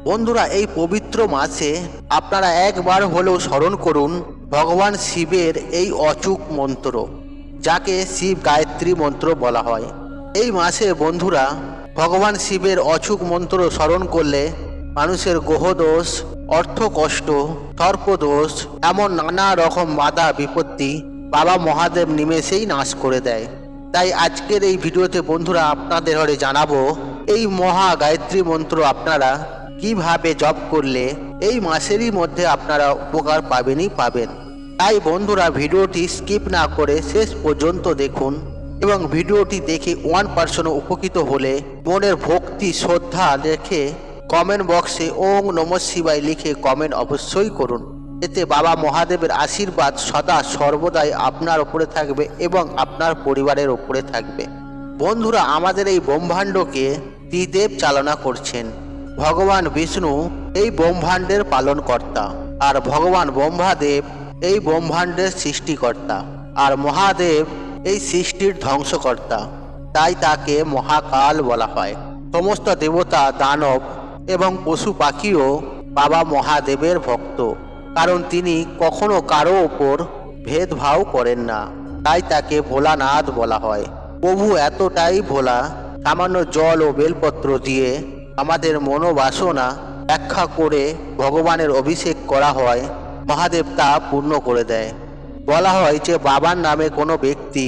বন্ধুরা, এই পবিত্র মাসে আপনারা একবার হলেও স্মরণ করুন ভগবান শিবের এই অচূক মন্ত্র, যাকে শিব গায়ত্রী মন্ত্র বলা হয়। এই মাসে বন্ধুরা ভগবান শিবের অচূক মন্ত্র স্মরণ করলে মানুষের গ্রহদোষ, অর্থকষ্ট, সর্পদোষ, এমন নানা রকম বাধা বিপত্তি বাবা মহাদেব নিমেষেই নাশ করে দেয়। তাই আজকের এই ভিডিওতে বন্ধুরা আপনাদের হয়ে জানাবো এই মহা গায়ত্রী মন্ত্র আপনারা কিভাবে জপ করলে এই মাসেরই মধ্যে আপনারা উপকার পাবেনই পাবেন। তাই বন্ধুরা ভিডিওটি স্কিপ না করে শেষ পর্যন্ত দেখুন এবং ভিডিওটি দেখে 1% উপকৃত হলে মনের ভক্তি শ্রদ্ধা রেখে কমেন্ট বক্সে ওং নমঃ শিবায় লিখে কমেন্ট অবশ্যই করুন। এতে বাবা মহাদেবের আশীর্বাদ সদা সর্বদাই আপনার উপরে থাকবে এবং আপনার পরিবারের উপরে থাকবে। বন্ধুরা, আমাদের এই ব্রহ্মাণ্ডকে ত্রিদেব চালনা করছেন। ভগবান বিষ্ণু এই ব্রহ্মাণ্ডের পালনকর্তা, আর ভগবান ব্রহ্মাদেব এই ব্রহ্মাণ্ডের সৃষ্টিকর্তা, আর মহাদেব এই সৃষ্টির ধ্বংসকর্তা। তাই তাকে মহাকাল বলা হয়। সমস্ত দেবতা, দানব এবং পশু পাখিও বাবা মহাদেবের ভক্ত, কারণ তিনি কখনো কারো ওপর ভেদভাব করেন না। তাই তাকে ভোলানাথ বলা হয়। প্রভু এতটাই ভোলা, সামান্য জল ও বেলপত্র দিয়ে আমাদের মনোবাসনা ব্যাখ্যা করে ভগবানের অভিষেক করা হয়, মহাদেব তা পূর্ণ করে দেয়। বলা হয় যে বাবার নামে কোনো ব্যক্তি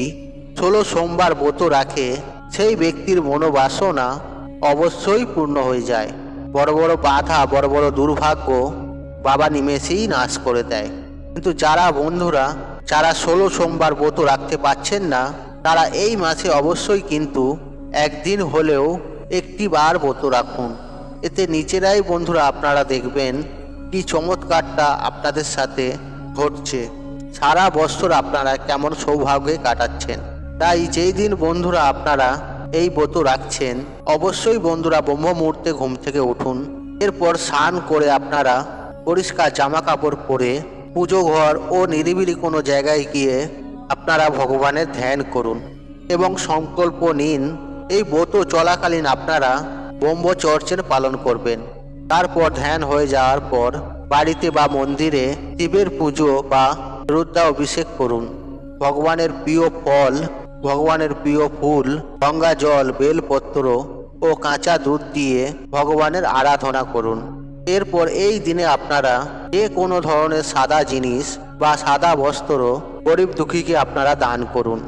16 সোমবার ব্রত রাখে, সেই ব্যক্তির মনোবাসনা অবশ্যই পূর্ণ হয়ে যায়। বড় বড় বাধা, বড় বড় দুর্ভাগ্য বাবা নিমেষেই নাশ করে দেয়। কিন্তু যারা 16 সোমবার ব্রত রাখতে পারছেন না, তারা এই মাসে অবশ্যই কিন্তু একদিন হলেও একটি বার ব্রত রাখুন। এতে নিজেরাই বন্ধুরা আপনারা দেখবেন কি চমৎকারটা আপনাদের সাথে ঘটছে। সারা বছর আপনারা কেমন সৌভাগ্যে কাটাচ্ছেন। তাই যেই দিন বন্ধুরা আপনারা এই ব্রত রাখছেন, অবশ্যই বন্ধুরা ব্রহ্ম মুহূর্তে ঘুম থেকে উঠুন। এরপর স্নান করে আপনারা পরিষ্কার জামা কাপড় পরে পুজো ঘর ও নিরিবিলি কোনো জায়গায় গিয়ে আপনারা ভগবানের ধ্যান করুন এবং সংকল্প নিন এই ব্রত চলাকালীন আপনারা ব্রহ্মচর্যের পালন করবেন। তারপর ধ্যান হয়ে যাওয়ার পর বাড়িতে বা মন্দিরে শিবের পুজো বা রুদ্রাভিষেক করুন। ভগবানের প্রিয় ফল, ভগবানের প্রিয় ফুল, গঙ্গা জল, বেলপত্র ও কাঁচা দুধ দিয়ে ভগবানের আরাধনা করুন। এরপর এই দিনে আপনারা যে কোনো ধরনের সাদা জিনিস বা সাদা বস্ত্র গরিব দুঃখীকে আপনারা দান করুন।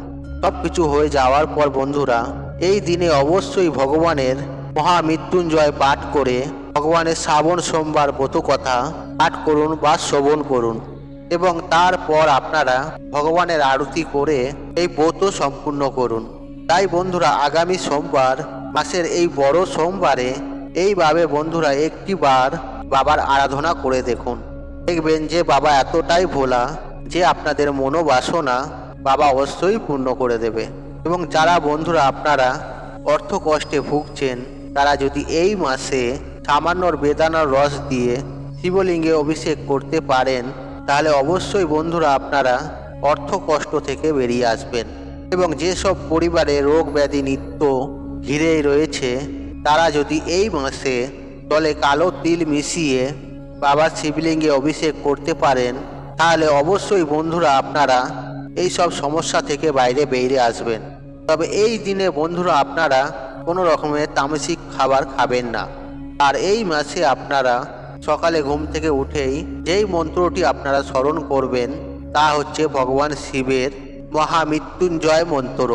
সব কিছু হয়ে যাওয়ার পর বন্ধুরা এই দিনে অবশ্যই ভগবানের মহামৃত্যুঞ্জয় পাঠ করে ভগবানের শ্রাবণ সোমবার ব্রত কথা পাঠ করুন বা শ্রবণ করুন এবং তারপর আপনারা ভগবানের আরতি করে এই ব্রত সম্পূর্ণ করুন। তাই বন্ধুরা আগামী সোমবার মাসের এই বড় সোমবারে এইভাবে বন্ধুরা একটি বার বাবার আরাধনা করে দেখুন। দেখবেন যে বাবা এতটাই ভোলা যে আপনাদের মনোবাসনা বাবা অবশ্যই পূর্ণ করে দেবে। এবং যারা বন্ধুরা আপনারা অর্থ কষ্টে ভুগছেন, তারা যদি এই মাসে সামান্য বেদানার রস দিয়ে শিবলিঙ্গে অভিষেক করতে পারেন, তাহলে অবশ্যই বন্ধুরা আপনারা অর্থ কষ্ট থেকে বেরিয়ে আসবেন। এবং যেসব পরিবারে রোগ ব্যাধি নিত্য ঘিরেই রয়েছে, তারা যদি এই মাসে জলে কালো তিল মিশিয়ে বাবার শিবলিঙ্গে অভিষেক করতে পারেন, তাহলে অবশ্যই বন্ধুরা আপনারা এই সব সমস্যা থেকে বাইরে বেরিয়ে আসবেন। তবে এই দিনে বন্ধুরা আপনারা কোনো রকমের তামসিক খাবার খাবেন না। আর এই মাসে আপনারা সকালে ঘুম থেকে উঠেই যেই মন্ত্রটি আপনারা স্মরণ করবেন তা হচ্ছে ভগবান শিবের মহামৃত্যুঞ্জয় মন্ত্র।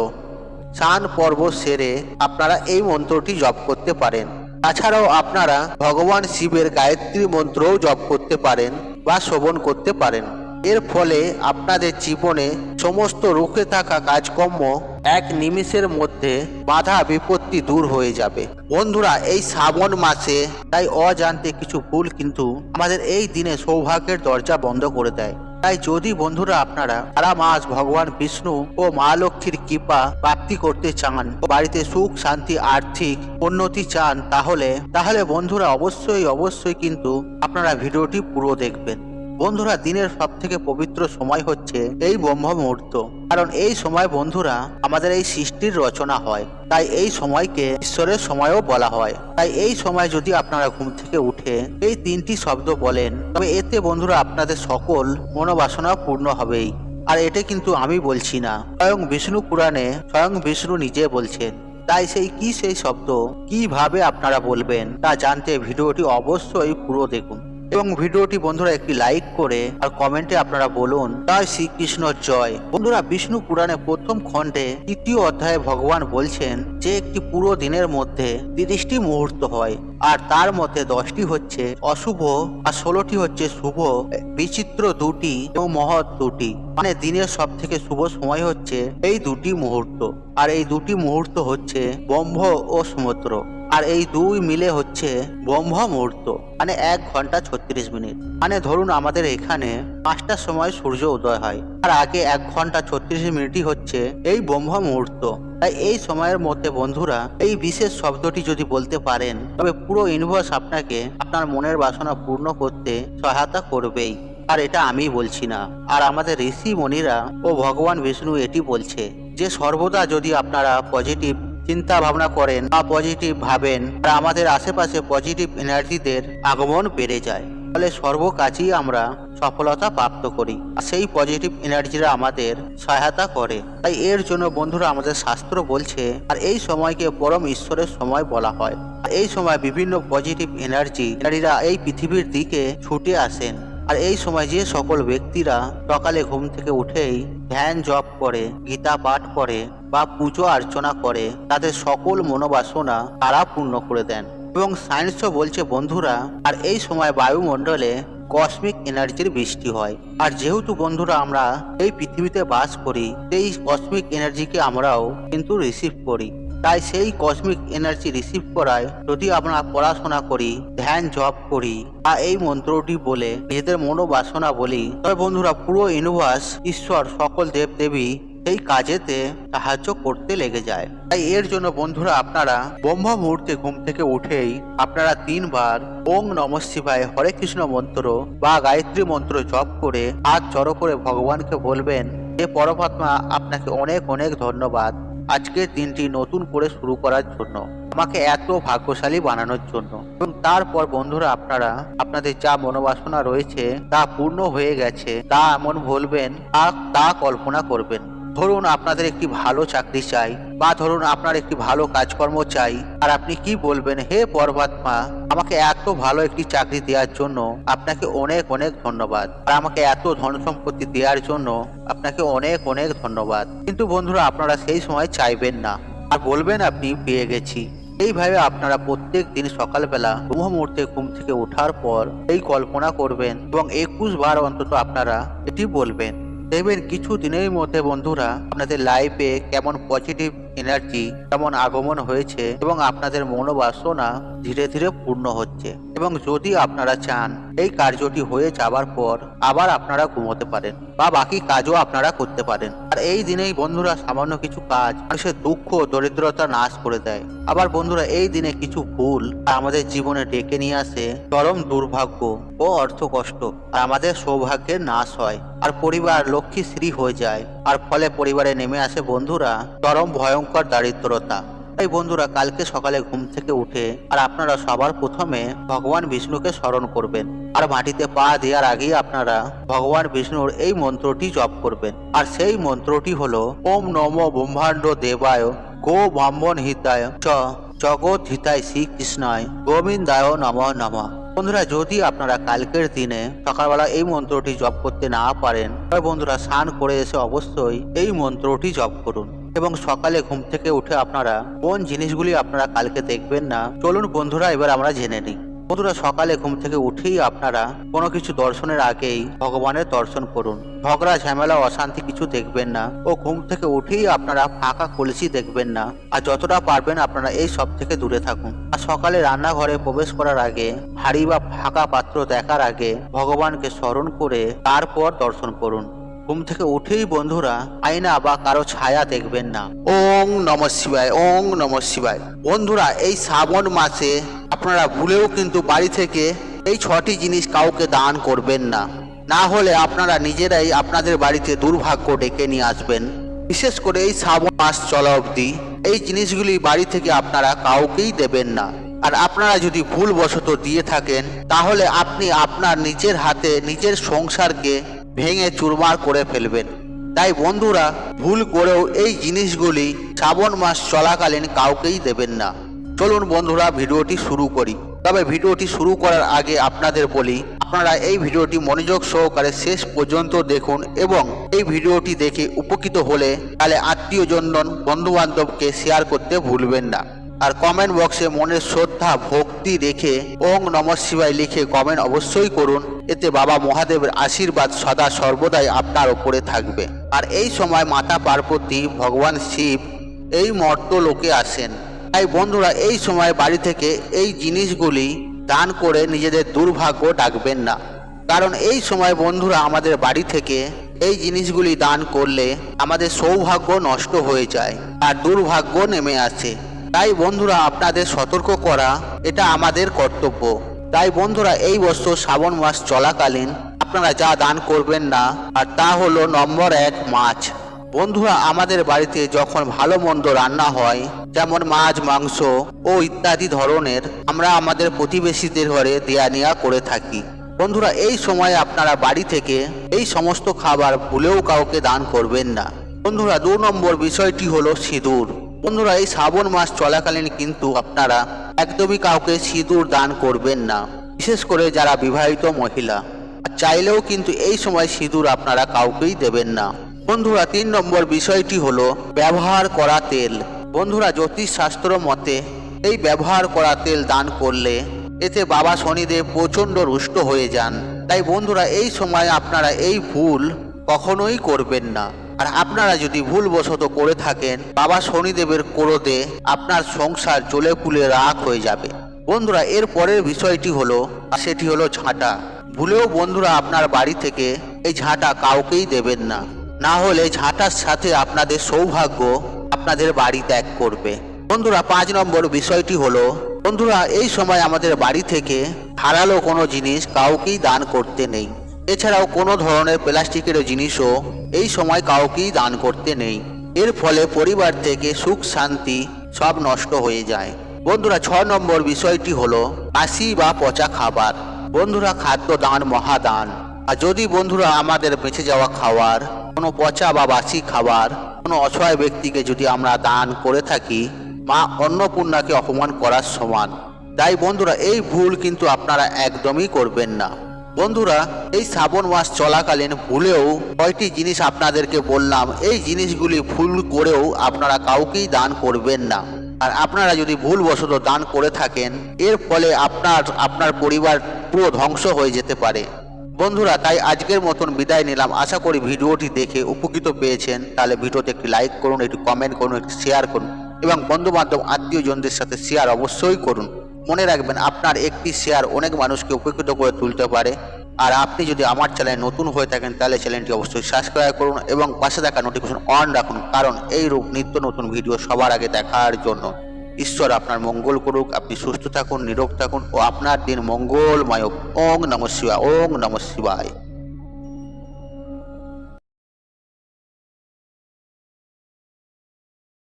স্নান পর্ব সেরে আপনারা এই মন্ত্রটি জপ করতে পারেন। তাছাড়াও আপনারা ভগবান শিবের গায়ত্রী মন্ত্রও জপ করতে পারেন বা শ্রবণ করতে পারেন। এর ফলে আপনাদের জীবনে সমস্ত রুখে থাকা কাজকর্ম এক নিমিষের মধ্যে বাধা বিপত্তি দূর হয়ে যাবে। বন্ধুরা এই শ্রাবণ মাসে তাই অজান্তে কিছু ভুল কিন্তু আমাদের এই দিনে সৌভাগ্যের দরজা বন্ধ করে দেয়। তাই যদি বন্ধুরা আপনারা সারা মাস ভগবান বিষ্ণু ও মা লক্ষ্মীর কৃপা প্রাপ্তি করতে চান, বাড়িতে সুখ শান্তি আর্থিক উন্নতি চান, তাহলে বন্ধুরা অবশ্যই কিন্তু আপনারা ভিডিওটি পুরো দেখবেন। বন্ধুরা দিনের সব থেকে পবিত্র সময় হচ্ছে এই ব্রহ্ম মুহূর্ত, কারণ এই সময় বন্ধুরা আমাদের এই সৃষ্টির রচনা হয়, তাই এই সময়কে ঈশ্বরের সময়ও বলা হয়। তাই এই সময় যদি আপনারা ঘুম থেকে উঠে এই তিনটি শব্দ বলেন, তবে এতে বন্ধুরা আপনাদের সকল মনোবাসনা পূর্ণ হবেই। আর এটা কিন্তু আমি বলছি না, স্বয়ং বিষ্ণু পুরাণে স্বয়ং বিষ্ণু নিজে বলছেন। তাই সেই শব্দ কিভাবে আপনারা বলবেন তা জানতে ভিডিওটি অবশ্যই পুরো দেখুন, এবং ভিডিওটি বন্ধুরা একটি লাইক করে আর কমেন্টে আপনারা বলুন জয় শ্রীকৃষ্ণ জয়। বন্ধুরা বিষ্ণু পুরাণে প্রথম খণ্ডে ৩য় অধ্যায়ে ভগবান বলছেন যে একটি পুরো দিনের মধ্যে ৩০টি মুহূর্ত হয়, আর তার মধ্যে 10টি হচ্ছে অশুভ আর 16টি হচ্ছে শুভ, বিচিত্র 2টি এবং মহৎ 2টি। মানে দিনের সব থেকে শুভ সময় হচ্ছে এই 2টি মুহূর্ত, আর এই 2টি মুহূর্ত হচ্ছে ব্রহ্ম ও সমুদ্র, আর এই 2 মিলে হচ্ছে ব্রহ্ম মুহূর্ত, মানে 1 ঘন্টা 36 মিনিট। মানে ধরুন আমাদের এখানে 5টার সময় সূর্য উদয় হয়, আর আগে 1 ঘন্টা 36 মিনিটই হচ্ছে এই ব্রহ্ম মুহূর্ত। তাই এই সময়ের মধ্যে বন্ধুরা এই বিশেষ শব্দটি যদি বলতে পারেন, তবে পুরো ইউনিভার্স আপনাকে আপনার মনের বাসনা পূর্ণ করতে সহায়তা করবেই। আর এটা আমি বলছি না, আর আমাদের ঋষি মুনিরা ও ভগবান বিষ্ণু এটি বলছে যে সর্বদা যদি আপনারা পজিটিভ চিন্তা ভাবনা করেন বা পজিটিভ ভাবেন, আর আমাদের আশেপাশে পজিটিভ এনার্জিদের আগমন বেড়ে যায়, ফলে সর্ব কাজেই আমরা সফলতা প্রাপ্ত করি, আর সেই পজিটিভ এনার্জিরা আমাদের সহায়তা করে। তাই এর জন্য বন্ধুরা আমাদের শাস্ত্র বলছে, আর এই সময়কে পরম ঈশ্বরের সময় বলা হয়। এই সময় বিভিন্ন পজিটিভ এনার্জিরা এই পৃথিবীর দিকে ছুটে আসেন। আর এই সময় যে সকল ব্যক্তিরা সকালে ঘুম থেকে উঠেই ধ্যান জপ করে, গীতা পাঠ করে বা পুজো অর্চনা করে, তাদের সকল মনোবাসনা তারা পূর্ণ করে দেন। এবং সায়েন্সও বলছে বন্ধুরা, আর এই সময় বায়ুমণ্ডলে কসমিক এনার্জির বৃষ্টি হয়। আর যেহেতু বন্ধুরা আমরা এই পৃথিবীতে বাস করি, সেই কসমিক এনার্জিকে আমরাও কিন্তু রিসিভ করি। তাই সেই কসমিক এনার্জি রিসিভ করায় যদি আমরা পড়াশোনা করি, ধ্যান জপ করি বা এই মন্ত্রটি বলে নিজেদের মনোবাসনা বলি, তবে বন্ধুরা পুরো ইউনিভার্স, ঈশ্বর, সকল দেবদেবী এই কাজেতে সাহায্য করতে লেগে যায়। তাই এর জন্য বন্ধুরা আপনারা ব্রহ্ম মুহূর্তে ঘুম থেকে উঠেই আপনারা 3 বার ওং নমঃ শিবায় হরে কৃষ্ণ মন্ত্র বা গায়ত্রী মন্ত্র জপ করে হাত জড়ো করে ভগবানকে বলবেন যে পরমাত্মা আপনাকে অনেক অনেক ধন্যবাদ আজকের দিনটি নতুন করে শুরু করার জন্য, আমাকে এত ভাগ্যশালী বানানোর জন্য। এবং তারপর বন্ধুরা আপনারা আপনাদের যা মনোবাসনা রয়েছে তা পূর্ণ হয়ে গেছে তা এমন বলবেন, তা কল্পনা করবেন। ধরুন আপনাদের একটি ভালো চাকরি চাই, বা ধরুন আপনার একটি ভালো কাজকর্ম চাই, আর আপনি কি বলবেন, হে পরমাত্মা আমাকে এত ভালো একটি চাকরি দেওয়ার জন্য আপনাকে অনেক অনেক ধন্যবাদ, আর আমাকে এত ধন সম্পত্তি দেওয়ার জন্য আপনাকে অনেক অনেক ধন্যবাদ। কিন্তু বন্ধুরা আপনারা সেই সময় চাইবেন না, আর বলবেন আপনি পেয়ে গেছি। এইভাবে আপনারা প্রত্যেক দিন সকালবেলা ব্রহ্ম মুহূর্তে ঘুম থেকে ওঠার পর এই কল্পনা করবেন এবং 21 বার অন্তত আপনারা এটি বলবেন। দেখবেন কিছু দিনের মধ্যে বন্ধুরা আপনাদের লাইফে কেমন পজিটিভ এনার্জি কেমন আগমন হয়েছে, এবং আপনাদের মনোবাসনা ধীরে ধীরে পূর্ণ হচ্ছে। এবং যদি আপনারা চান এই কার্যটি হয়ে যাবার পর আবার আপনারা ঘুমোতে পারেন বা বাকি কাজও আপনারা করতে পারেন। আর এই দিনেই বন্ধুরা সামান্য কিছু কাজ মানুষের দুঃখ দরিদ্রতা নাশ করে দেয়। আবার বন্ধুরা এই দিনে কিছু ভুল আমাদের জীবনে ডেকে নিয়ে আসে চরম দুর্ভাগ্য ও অর্থ কষ্ট, আর আমাদের সৌভাগ্যের নাশ হয়, আর পরিবার লক্ষ্মীশ্রী হয়ে যায়, আর ফলে পরিবারে নেমে আসে বন্ধুরা চরম ভয়ঙ্কর দারিদ্রতা। তাই বন্ধুরা কালকে সকালে ঘুম থেকে উঠে আর আপনারা সবার প্রথমে ভগবান বিষ্ণুকে স্মরণ করবেন, আর মাটিতে পা দেওয়ার আগেই আপনারা ভগবান বিষ্ণুর এই মন্ত্রটি জপ করবেন। আর সেই মন্ত্রটি হলো ওম নমো ব্রহ্মাণ্ড দেবায় গো ব্রাহ্মণ হিতায় চ জগৎ হিতায় শ্রীকৃষ্ণায় গোবিন্দায় নমঃ নমঃ। বন্ধুরা যদি আপনারা কালকের দিনে সকালবেলা এই মন্ত্রটি জপ করতে না পারেন, তবে বন্ধুরা স্নান করে এসে অবশ্যই এই মন্ত্রটি জপ করুন। এবং সকালে ঘুম থেকে উঠে আপনারা কোন জিনিসগুলি আপনারা কালকে দেখবেন না, চলুন বন্ধুরা এবার আমরা জেনে নিই। বন্ধুরা সকালে ঘুম থেকে উঠেই আপনারা কোনো কিছু দর্শনের আগেই ভগবানের দর্শন করুন। ঝগড়া ঝামেলা অশান্তি কিছু দেখবেন না, ও ঘুম থেকে উঠেই আপনারা ফাঁকা কলসি দেখবেন না, আর যতটা পারবেন আপনারা এই সব থেকে দূরে থাকুন। আর সকালে রান্নাঘরে প্রবেশ করার আগে হাঁড়ি বা ফাঁকা পাত্র দেখার আগে ভগবানকে স্মরণ করে তারপর দর্শন করুন। ঘুম থেকে উঠেই বন্ধুরা আয়না বা কারো ছায়া দেখবেন না। ওং নমঃ শিবায়, ওং নমঃ শিবায়। বন্ধুরা এই শ্রাবণ মাসে আপনারা ভুলেও কিন্তু বাড়ি থেকে এই 6টি জিনিস কাউকে দান করবেন না। না হলে আপনারা নিজেরাই আপনাদের বাড়িতে দুর্ভাগ্য ডেকে নিয়ে আসবেন। বিশেষ করে এই শ্রাবণ মাস চলা অবধি এই জিনিসগুলি বাড়ি থেকে আপনারা কাউকেই দেবেন না। আর আপনারা যদি ভুলবশত দিয়ে থাকেন তাহলে আপনি আপনার নিজের হাতে নিজের সংসারকে ভেঙে চুরমার করে ফেলবেন। তাই বন্ধুরা, ভুল করেও এই জিনিসগুলি শ্রাবণ মাস চলাকালীন কাউকেই দেবেন না। চলুন বন্ধুরা, ভিডিওটি শুরু করি। তবে ভিডিওটি শুরু করার আগে আপনাদের বলি, আপনারা এই ভিডিওটি মনোযোগ সহকারে শেষ পর্যন্ত দেখুন এবং এই ভিডিওটি দেখে উপকৃত হলে তাহলে আত্মীয়জন বন্ধু বান্ধবকে শেয়ার করতে ভুলবেন না। আর কমেন্ট বক্সে মনের শ্রদ্ধা ভক্তি রেখে ওং নমঃ শিবায় লিখে কমেন্ট অবশ্যই করুন। এতে বাবা মহাদেবের আশীর্বাদ সদা সর্বদাই আপনার ওপরে থাকবে। আর এই সময় মাতা পার্বতী, ভগবান শিব এই মর্ত লোকে আসেন। তাই বন্ধুরা, এই সময় বাড়ি থেকে এই জিনিসগুলি দান করে নিজেদের দুর্ভাগ্য ডাকবেন না। কারণ এই সময় বন্ধুরা আমাদের বাড়ি থেকে এই জিনিসগুলি দান করলে আমাদের সৌভাগ্য নষ্ট হয়ে যায় আর দুর্ভাগ্য নেমে আসে। তাই বন্ধুরা, আপনাদের সতর্ক করা এটা আমাদের কর্তব্য। তাই বন্ধুরা, এই বছর শ্রাবণ মাস চলাকালীন আপনারা যা দান করবেন না আর তা হলো নম্বর 1, মাছ। বন্ধুরা, আমাদের বাড়িতে যখন ভালো মন্দ রান্না হয়, যেমন মাছ, মাংস ও ইত্যাদি ধরনের, আমরা আমাদের প্রতিবেশীদের ঘরে দেয়া নেয়া করে থাকি। বন্ধুরা, এই সময় আপনারা বাড়ি থেকে এই সমস্ত খাবার ভুলেও কাউকে দান করবেন না। বন্ধুরা, 2 নম্বর বিষয়টি হলো সিঁদুর। বন্ধুরা, এই শ্রাবণ মাস চলাকালীন কিন্তু আপনারা একদমই কাউকে সিঁদুর দান করবেন না, বিশেষ করে যারা বিবাহিত মহিলা। আর চাইলেও কিন্তু এই সময় সিঁদুর আপনারা কাউকেই দেবেন না। বন্ধুরা, 3 নম্বর বিষয়টি হলো ব্যবহার করা তেল। বন্ধুরা, জ্যোতিষ শাস্ত্র মতে এই ব্যবহার করা তেল দান করলে এতে বাবা শনিদেব প্রচণ্ড রুষ্ট হয়ে যান। তাই বন্ধুরা, এই সময় আপনারা এই ভুল কখনোই করবেন না। আর আপনারা যদি ভুলবশত করে থাকেন, বাবা শনিদেবের ক্রোধে আপনার সংসার জ্বলে পুড়ে রাখ হয়ে যাবে। বন্ধুরা, এর পরের বিষয়টি হলো, সেটি হলো ঝাঁটা। ভুলেও বন্ধুরা আপনার বাড়ি থেকে এই ঝাঁটা কাউকেই দেবেন না, না হলে ঝাঁটার সাথে আপনাদের সৌভাগ্য আপনাদের বাড়ি ত্যাগ করবে। বন্ধুরা, 5 নম্বর বিষয়টি হলো, বন্ধুরা এই সময় আমাদের বাড়ি থেকে হারালো কোনো জিনিস কাউকেই দান করতে নেই। এছাড়াও কোনো ধরনের প্লাস্টিকের জিনিসও এই সময় কাউকেই দান করতে নেই। এর ফলে পরিবার থেকে সুখ শান্তি সব নষ্ট হয়ে যায়। বন্ধুরা, 6 নম্বর বিষয়টি হলো বাসি বা পচা খাবার। বন্ধুরা, খাদ্য দান মহাদান। আর যদি বন্ধুরা আমাদের বেঁচে যাওয়া খাবার, কোনো পচা বা বাসি খাবার কোনো অসহায় ব্যক্তিকে যদি আমরা দান করে থাকি, মা অন্নপূর্ণাকে অপমান করার সমান। তাই বন্ধুরা, এই ভুল কিন্তু আপনারা একদমই করবেন না। বন্ধুরা, এই শ্রাবণ মাস চলাকালীন ভুলেও কয়টি জিনিস আপনাদেরকে বললাম, এই জিনিসগুলি ভুল করেও আপনারা কাউকেই দান করবেন না। আর আপনারা যদি ভুলবশত দান করে থাকেন, এর ফলে আপনার পরিবার পুরো ধ্বংস হয়ে যেতে পারে। বন্ধুরা, তাই আজকের মতন বিদায় নিলাম। আশা করি ভিডিওটি দেখে উপকৃত পেয়েছেন। তাহলে ভিডিওতে একটি লাইক করুন, একটি কমেন্ট করুন, একটি শেয়ার করুন এবং বন্ধু বান্ধব আত্মীয়জনদের সাথে শেয়ার অবশ্যই করুন। মনে রাখবেন, আপনার একটি শেয়ার অনেক মানুষকে উপকৃত করে তুলতে পারে। আর আপনি যদি আমার চ্যানেলে নতুন হয়ে থাকেন তাহলে চ্যানেলটি অবশ্যই সাবস্ক্রাইব করুন এবং পাশে থাকা নোটিফিকেশন অন রাখুন, কারণ এই রূপ নিত্য নতুন ভিডিও সবার আগে দেখার জন্য। ঈশ্বর আপনার মঙ্গল করুক, আপনি সুস্থ থাকুন, নিরোগ থাকুন ও আপনার দিন মঙ্গলময় হোক। ওং নমঃ শিবায়, ওং নমঃ শিবায়।